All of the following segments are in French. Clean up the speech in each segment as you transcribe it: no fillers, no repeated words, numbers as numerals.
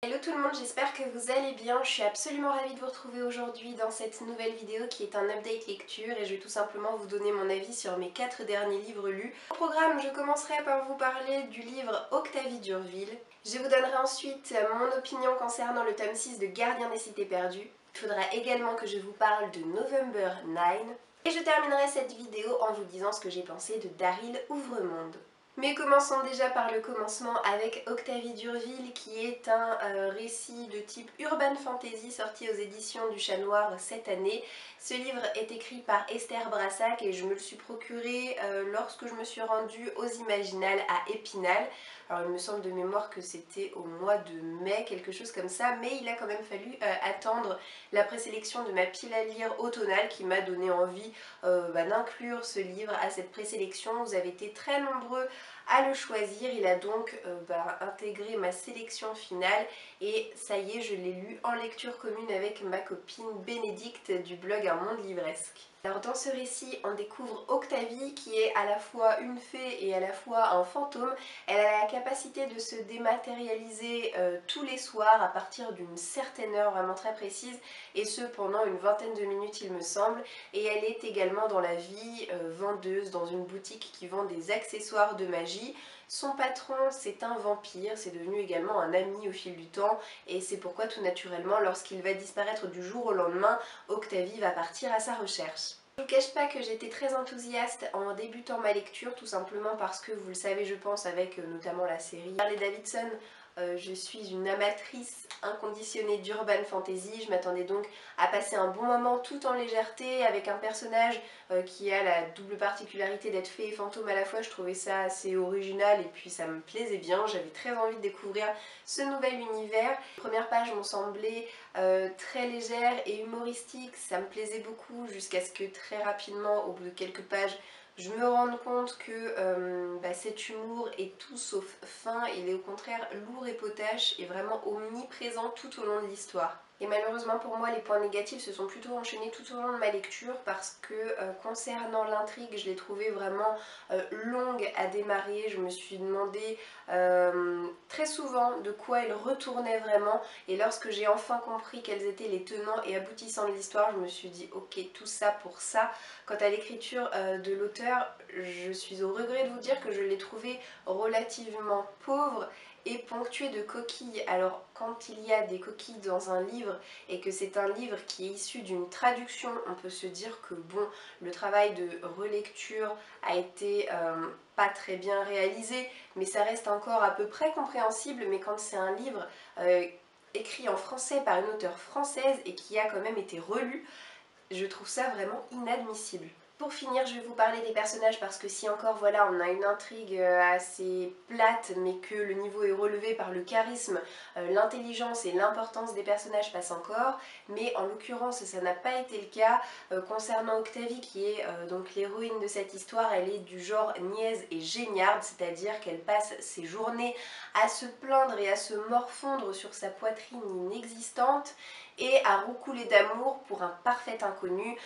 Hello tout le monde, j'espère que vous allez bien. Je suis absolument ravie de vous retrouver aujourd'hui dans cette nouvelle vidéo qui est un update lecture et je vais tout simplement vous donner mon avis sur mes 4 derniers livres lus. Au programme, je commencerai par vous parler du livre Octavie d'Urville. Je vous donnerai ensuite mon opinion concernant le tome 6 de Gardien des Cités Perdues. Il faudra également que je vous parle de November 9. Et je terminerai cette vidéo en vous disant ce que j'ai pensé de Daryl Ouvremonde. Mais commençons déjà par le commencement avec Octavie d'Urville qui est un récit de type urban fantasy sorti aux éditions du Chat Noir cette année. Ce livre est écrit par Esther Brassac et je me le suis procuré lorsque je me suis rendue aux Imaginales à Épinal. Alors il me semble de mémoire que c'était au mois de mai, quelque chose comme ça, mais il a quand même fallu attendre la présélection de ma pile à lire automnale qui m'a donné envie d'inclure ce livre à cette présélection. Vous avez été très nombreux à le choisir, il a donc intégré ma sélection finale et ça y est, je l'ai lu en lecture commune avec ma copine Bénédicte du blog Un Monde Livresque. Alors dans ce récit, on découvre Octavie qui est à la fois une fée et à la fois un fantôme. Elle a la capacité de se dématérialiser tous les soirs à partir d'une certaine heure vraiment très précise et ce pendant une vingtaine de minutes il me semble. Et elle est également dans la vie vendeuse dans une boutique qui vend des accessoires de magie. Son patron c'est un vampire, c'est devenu également un ami au fil du temps et c'est pourquoi tout naturellement lorsqu'il va disparaître du jour au lendemain, Octavie va partir à sa recherche. Je ne vous cache pas que j'étais très enthousiaste en débutant ma lecture, tout simplement parce que vous le savez je pense avec notamment la série Harley-Davidson, je suis une amatrice inconditionnée d'urban fantasy, je m'attendais donc à passer un bon moment tout en légèreté avec un personnage qui a la double particularité d'être fée et fantôme à la fois. Je trouvais ça assez original et puis ça me plaisait bien, j'avais très envie de découvrir ce nouvel univers. Les premières pages m'ont semblé très légères et humoristiques, ça me plaisait beaucoup jusqu'à ce que très rapidement au bout de quelques pages je me rende compte que cet humour est tout sauf fin, il est au contraire lourd et potache et vraiment omniprésent tout au long de l'histoire. Et malheureusement pour moi les points négatifs se sont plutôt enchaînés tout au long de ma lecture parce que concernant l'intrigue je l'ai trouvée vraiment longue à démarrer. Je me suis demandé très souvent de quoi elle retournait vraiment et lorsque j'ai enfin compris quels étaient les tenants et aboutissants de l'histoire je me suis dit ok tout ça pour ça. Quant à l'écriture de l'auteur, je suis au regret de vous dire que je l'ai trouvée relativement pauvre et ponctuée de coquilles. Alors quand il y a des coquilles dans un livre et que c'est un livre qui est issu d'une traduction, on peut se dire que bon, le travail de relecture a été pas très bien réalisé, mais ça reste encore à peu près compréhensible. Mais quand c'est un livre écrit en français par une auteure française et qui a quand même été relu, je trouve ça vraiment inadmissible. Pour finir, je vais vous parler des personnages parce que si encore voilà, on a une intrigue assez plate mais que le niveau est relevé par le charisme, l'intelligence et l'importance des personnages passent encore, mais en l'occurrence ça n'a pas été le cas. Concernant Octavie qui est donc l'héroïne de cette histoire, elle est du genre niaise et géniarde, c'est-à-dire qu'elle passe ses journées à se plaindre et à se morfondre sur sa poitrine inexistante et à roucouler d'amour pour un parfait inconnu.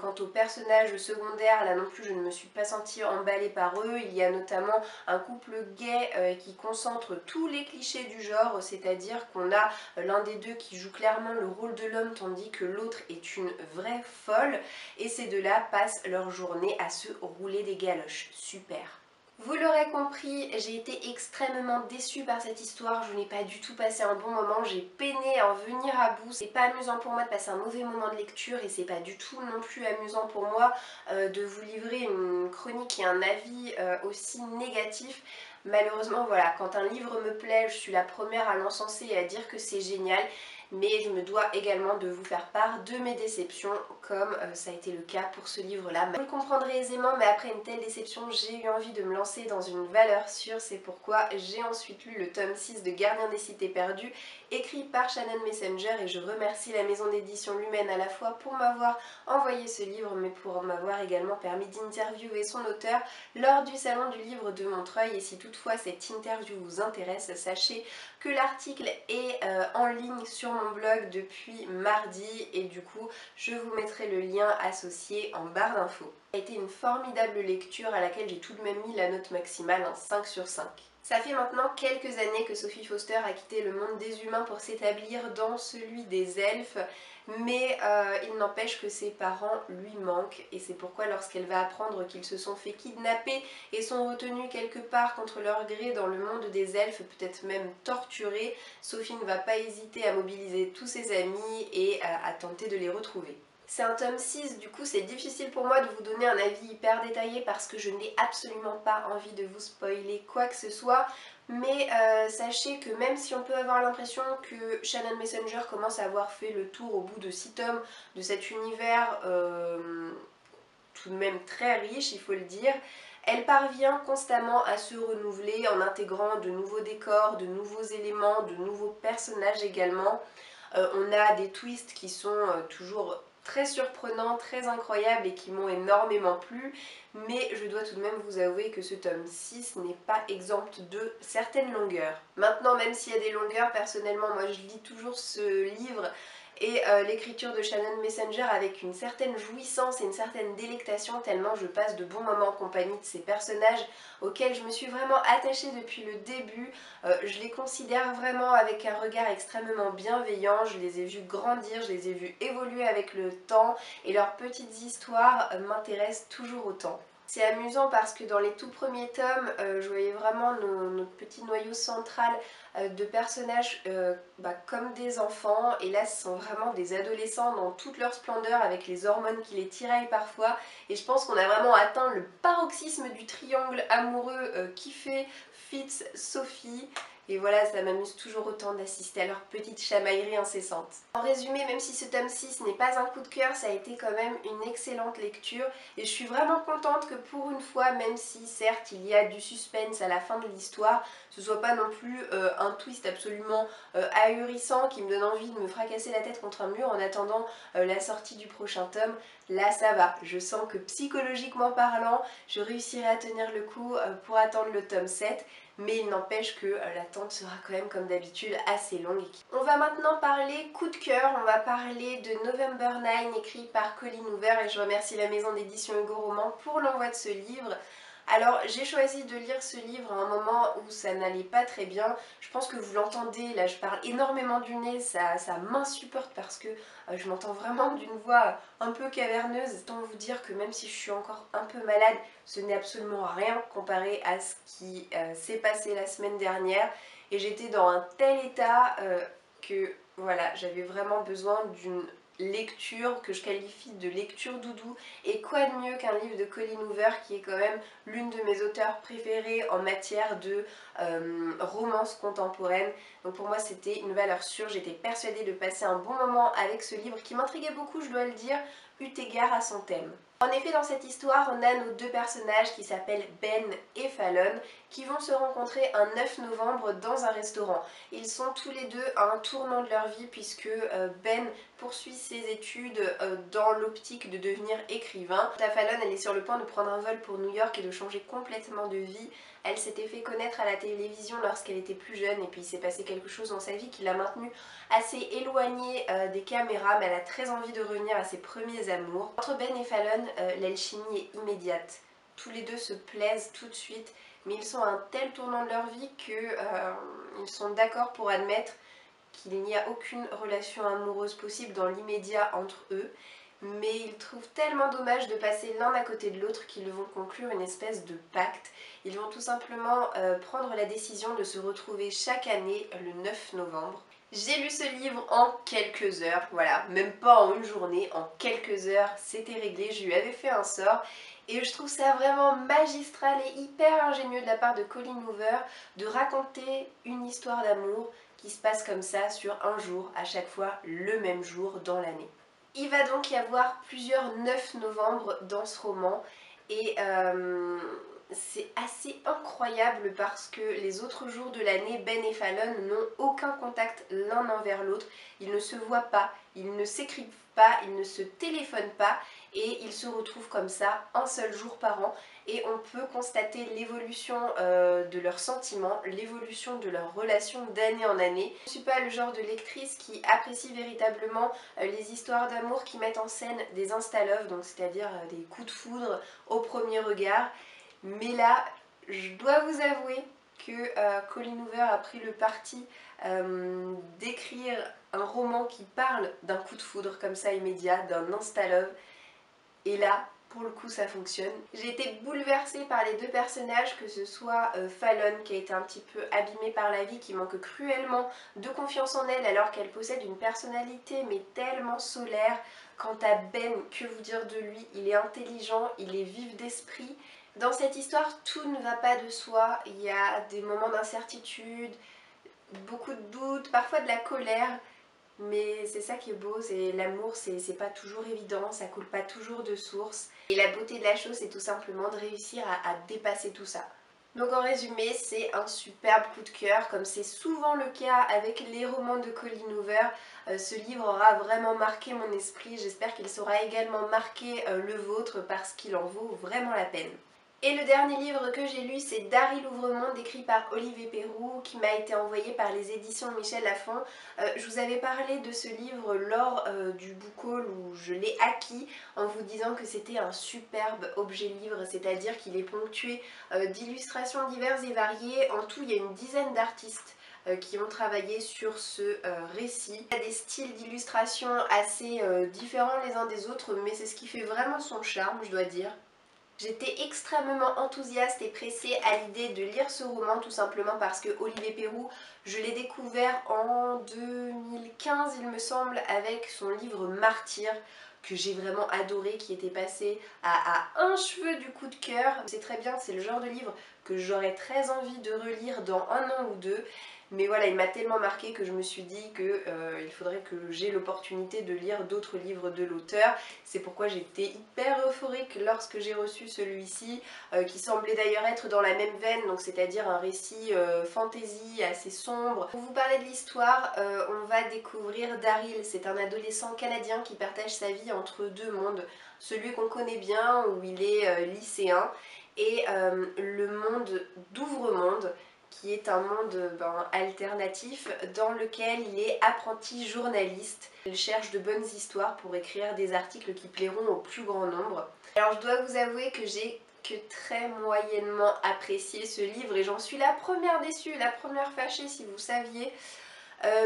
Quant aux personnages secondaires, là non plus je ne me suis pas sentie emballée par eux. Il y a notamment un couple gay qui concentre tous les clichés du genre, c'est-à-dire qu'on a l'un des deux qui joue clairement le rôle de l'homme tandis que l'autre est une vraie folle et ces deux-là passent leur journée à se rouler des galoches. Super. Vous l'aurez compris, j'ai été extrêmement déçue par cette histoire, je n'ai pas du tout passé un bon moment, j'ai peiné à en venir à bout. C'est pas amusant pour moi de passer un mauvais moment de lecture et c'est pas du tout non plus amusant pour moi de vous livrer une chronique et un avis aussi négatif. Malheureusement voilà, quand un livre me plaît, je suis la première à l'encenser et à dire que c'est génial. Mais je me dois également de vous faire part de mes déceptions comme ça a été le cas pour ce livre-là. Vous le comprendrez aisément mais après une telle déception j'ai eu envie de me lancer dans une valeur sûre. C'est pourquoi j'ai ensuite lu le tome 6 de Gardien des Cités Perdues écrit par Shannon Messenger et je remercie la maison d'édition Lumen à la fois pour m'avoir envoyé ce livre mais pour m'avoir également permis d'interviewer son auteur lors du salon du livre de Montreuil. Et si toutefois cette interview vous intéresse, sachez que l'article est en ligne sur mon blog depuis mardi et du coup je vous mettrai le lien associé en barre d'infos. Ça a été une formidable lecture à laquelle j'ai tout de même mis la note maximale, un 5 sur 5. Ça fait maintenant quelques années que Sophie Foster a quitté le monde des humains pour s'établir dans celui des elfes, mais il n'empêche que ses parents lui manquent et c'est pourquoi lorsqu'elle va apprendre qu'ils se sont fait kidnapper et sont retenus quelque part contre leur gré dans le monde des elfes, peut-être même torturés, Sophie ne va pas hésiter à mobiliser tous ses amis et à tenter de les retrouver. C'est un tome 6, du coup c'est difficile pour moi de vous donner un avis hyper détaillé parce que je n'ai absolument pas envie de vous spoiler quoi que ce soit, mais sachez que même si on peut avoir l'impression que Shannon Messenger commence à avoir fait le tour au bout de 6 tomes de cet univers tout de même très riche, il faut le dire, elle parvient constamment à se renouveler en intégrant de nouveaux décors, de nouveaux éléments, de nouveaux personnages également. On a des twists qui sont toujours très surprenants, très incroyables et qui m'ont énormément plu, mais je dois tout de même vous avouer que ce tome 6 n'est pas exempt de certaines longueurs. Maintenant, même s'il y a des longueurs, personnellement, moi je lis toujours ce livre et l'écriture de Shannon Messenger avec une certaine jouissance et une certaine délectation tellement je passe de bons moments en compagnie de ces personnages auxquels je me suis vraiment attachée depuis le début. Je les considère vraiment avec un regard extrêmement bienveillant, je les ai vus grandir, je les ai vus évoluer avec le temps et leurs petites histoires m'intéressent toujours autant. C'est amusant parce que dans les tout premiers tomes, je voyais vraiment notre petit noyau central de personnages comme des enfants, et là ce sont vraiment des adolescents dans toute leur splendeur avec les hormones qui les tiraillent parfois, et je pense qu'on a vraiment atteint le paroxysme du triangle amoureux Kiffé, Fitz, Sophie. Et voilà, ça m'amuse toujours autant d'assister à leur petite chamaillerie incessante. En résumé, même si ce tome 6 n'est pas un coup de cœur, ça a été quand même une excellente lecture et je suis vraiment contente que pour une fois, même si certes il y a du suspense à la fin de l'histoire, ce soit pas non plus un twist absolument ahurissant qui me donne envie de me fracasser la tête contre un mur en attendant la sortie du prochain tome. Là ça va, je sens que psychologiquement parlant, je réussirai à tenir le coup pour attendre le tome 7. Mais il n'empêche que l'attente sera quand même comme d'habitude assez longue. On va maintenant parler coup de cœur, on va parler de November 9 écrit par Colleen Hoover et je remercie la maison d'édition Hugo Roman pour l'envoi de ce livre. Alors j'ai choisi de lire ce livre à un moment où ça n'allait pas très bien. Je pense que vous l'entendez, là je parle énormément du nez, ça m'insupporte parce que je m'entends vraiment d'une voix un peu caverneuse. Autant vous dire que même si je suis encore un peu malade, ce n'est absolument rien comparé à ce qui s'est passé la semaine dernière. Et j'étais dans un tel état que voilà, j'avais vraiment besoin d'une lecture que je qualifie de lecture doudou, et quoi de mieux qu'un livre de Colleen Hoover qui est quand même l'une de mes auteurs préférées en matière de romance contemporaine. Donc pour moi c'était une valeur sûre, j'étais persuadée de passer un bon moment avec ce livre qui m'intriguait beaucoup, je dois le dire, eu égard à son thème. En effet, dans cette histoire, on a nos deux personnages qui s'appellent Ben et Fallon qui vont se rencontrer un 9 novembre dans un restaurant. Ils sont tous les deux à un tournant de leur vie puisque Ben poursuit ses études dans l'optique de devenir écrivain. Ta Fallon, elle est sur le point de prendre un vol pour New York et de changer complètement de vie. Elle s'était fait connaître à la télévision lorsqu'elle était plus jeune et puis il s'est passé quelque chose dans sa vie qui l'a maintenue assez éloignée des caméras, mais elle a très envie de revenir à ses premiers amours. Entre Ben et Fallon, l'alchimie est immédiate. Tous les deux se plaisent tout de suite, mais ils sont à un tel tournant de leur vie qu'ils sont d'accord pour admettre qu'il n'y a aucune relation amoureuse possible dans l'immédiat entre eux, mais ils trouvent tellement dommage de passer l'un à côté de l'autre qu'ils vont conclure une espèce de pacte. Ils vont tout simplement prendre la décision de se retrouver chaque année le 9 novembre. J'ai lu ce livre en quelques heures, voilà, même pas en une journée, en quelques heures, c'était réglé, je lui avais fait un sort. Et je trouve ça vraiment magistral et hyper ingénieux de la part de Colleen Hoover de raconter une histoire d'amour qui se passe comme ça sur un jour, à chaque fois le même jour dans l'année. Il va donc y avoir plusieurs 9 novembre dans ce roman et c'est assez incroyable parce que les autres jours de l'année, Ben et Fallon n'ont aucun contact l'un envers l'autre. Ils ne se voient pas, ils ne s'écrivent pas, ils ne se téléphonent pas et ils se retrouvent comme ça un seul jour par an. Et on peut constater l'évolution de leurs sentiments, l'évolution de leur relation d'année en année. Je ne suis pas le genre de lectrice qui apprécie véritablement les histoires d'amour qui mettent en scène des insta-love, donc c'est-à-dire des coups de foudre au premier regard. Mais là, je dois vous avouer que Colleen Hoover a pris le parti d'écrire un roman qui parle d'un coup de foudre comme ça immédiat, d'un insta-love. Et là, pour le coup, ça fonctionne. J'ai été bouleversée par les deux personnages, que ce soit Fallon, qui a été un petit peu abîmée par la vie, qui manque cruellement de confiance en elle alors qu'elle possède une personnalité mais tellement solaire. Quant à Ben, que vous dire de lui? Il est intelligent, il est vif d'esprit. Dans cette histoire, tout ne va pas de soi. Il y a des moments d'incertitude, beaucoup de doutes, parfois de la colère. Mais c'est ça qui est beau, c'est l'amour, c'est pas toujours évident, ça coule pas toujours de source. Et la beauté de la chose, c'est tout simplement de réussir à dépasser tout ça. Donc en résumé, c'est un superbe coup de cœur, comme c'est souvent le cas avec les romans de Colleen Hoover. Ce livre aura vraiment marqué mon esprit, j'espère qu'il saura également marquer le vôtre parce qu'il en vaut vraiment la peine. Et le dernier livre que j'ai lu, c'est Daryl Ouvremonde, écrit par Olivier Perroux, qui m'a été envoyé par les éditions Michel Lafon. Je vous avais parlé de ce livre lors du book haul où je l'ai acquis en vous disant que c'était un superbe objet livre, c'est-à-dire qu'il est ponctué d'illustrations diverses et variées. En tout, il y a une dizaine d'artistes qui ont travaillé sur ce récit. Il y a des styles d'illustration assez différents les uns des autres, mais c'est ce qui fait vraiment son charme, je dois dire. J'étais extrêmement enthousiaste et pressée à l'idée de lire ce roman, tout simplement parce que Olivier Perroux, je l'ai découvert en 2015 il me semble, avec son livre Martyr, que j'ai vraiment adoré, qui était passé à un cheveu du coup de cœur. C'est très bien, c'est le genre de livre que j'aurais très envie de relire dans un an ou deux. Mais voilà, il m'a tellement marqué que je me suis dit qu'il faudrait que j'ai l'opportunité de lire d'autres livres de l'auteur. C'est pourquoi j'étais hyper euphorique lorsque j'ai reçu celui-ci, qui semblait d'ailleurs être dans la même veine, donc c'est-à-dire un récit fantasy assez sombre. Pour vous parler de l'histoire, on va découvrir Daryl. C'est un adolescent canadien qui partage sa vie entre deux mondes. Celui qu'on connaît bien, où il est lycéen, et le monde d'Ouvremonde, qui est un monde alternatif dans lequel il est apprenti journaliste. Il cherche de bonnes histoires pour écrire des articles qui plairont au plus grand nombre. Alors je dois vous avouer que j'ai que très moyennement apprécié ce livre et j'en suis la première déçue, la première fâchée si vous saviez.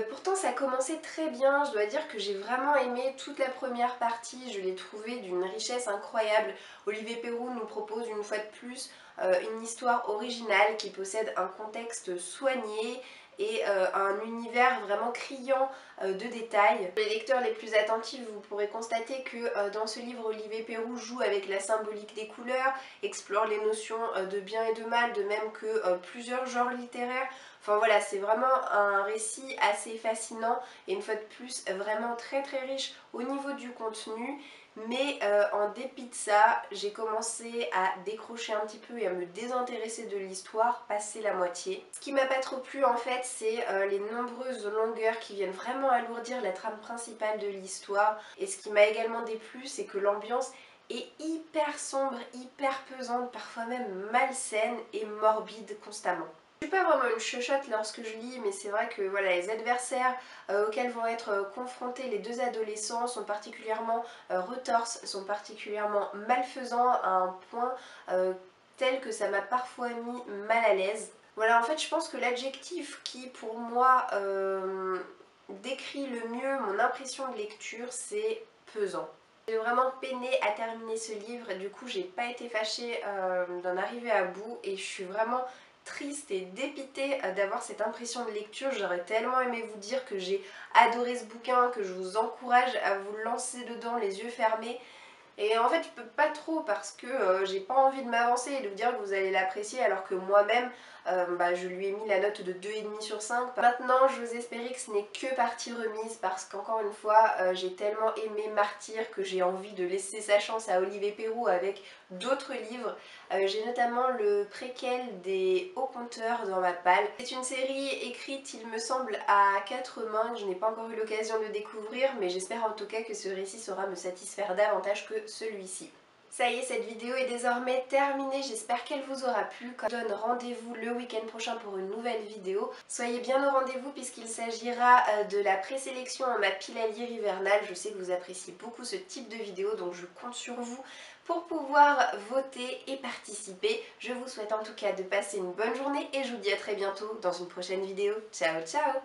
Pourtant ça a commencé très bien, je dois dire que j'ai vraiment aimé toute la première partie, je l'ai trouvée d'une richesse incroyable. Olivier Perroux nous propose une fois de plus une histoire originale qui possède un contexte soigné et un univers vraiment criant de détails. Les lecteurs les plus attentifs, vous pourrez constater que dans ce livre, Olivier Perroux joue avec la symbolique des couleurs, explore les notions de bien et de mal, de même que plusieurs genres littéraires. Enfin voilà, c'est vraiment un récit assez fascinant et une fois de plus vraiment très très riche au niveau du contenu. Mais en dépit de ça, j'ai commencé à décrocher un petit peu et à me désintéresser de l'histoire, passer la moitié. Ce qui m'a pas trop plu en fait, c'est les nombreuses longueurs qui viennent vraiment alourdir la trame principale de l'histoire. Et ce qui m'a également déplu, c'est que l'ambiance est hyper sombre, hyper pesante, parfois même malsaine et morbide constamment. Je suis pas vraiment une chuchote lorsque je lis, mais c'est vrai que voilà, les adversaires auxquels vont être confrontés les deux adolescents sont particulièrement retorses, sont particulièrement malfaisants à un point tel que ça m'a parfois mis mal à l'aise. Voilà, en fait je pense que l'adjectif qui pour moi décrit le mieux mon impression de lecture, c'est pesant. J'ai vraiment peiné à terminer ce livre et du coup j'ai pas été fâchée d'en arriver à bout et je suis vraiment triste et dépitée d'avoir cette impression de lecture. J'aurais tellement aimé vous dire que j'ai adoré ce bouquin, que je vous encourage à vous lancer dedans les yeux fermés. Et en fait je peux pas trop parce que j'ai pas envie de m'avancer et de vous dire que vous allez l'apprécier alors que moi-même je lui ai mis la note de 2,5 sur 5. Maintenant j'ose espérer que ce n'est que partie remise parce qu'encore une fois j'ai tellement aimé Martyr que j'ai envie de laisser sa chance à Olivier Perroux avec d'autres livres. J'ai notamment le préquel des Hauts Compteurs dans ma palle. C'est une série écrite il me semble à 4 mains que je n'ai pas encore eu l'occasion de découvrir mais j'espère en tout cas que ce récit saura me satisfaire davantage que celui-ci. Ça y est, cette vidéo est désormais terminée, j'espère qu'elle vous aura plu. Je vous donne rendez-vous le week-end prochain pour une nouvelle vidéo. Soyez bien au rendez-vous puisqu'il s'agira de la présélection en ma pile à lire hivernale. Je sais que vous appréciez beaucoup ce type de vidéo, donc je compte sur vous pour pouvoir voter et participer. Je vous souhaite en tout cas de passer une bonne journée et je vous dis à très bientôt dans une prochaine vidéo. Ciao ciao!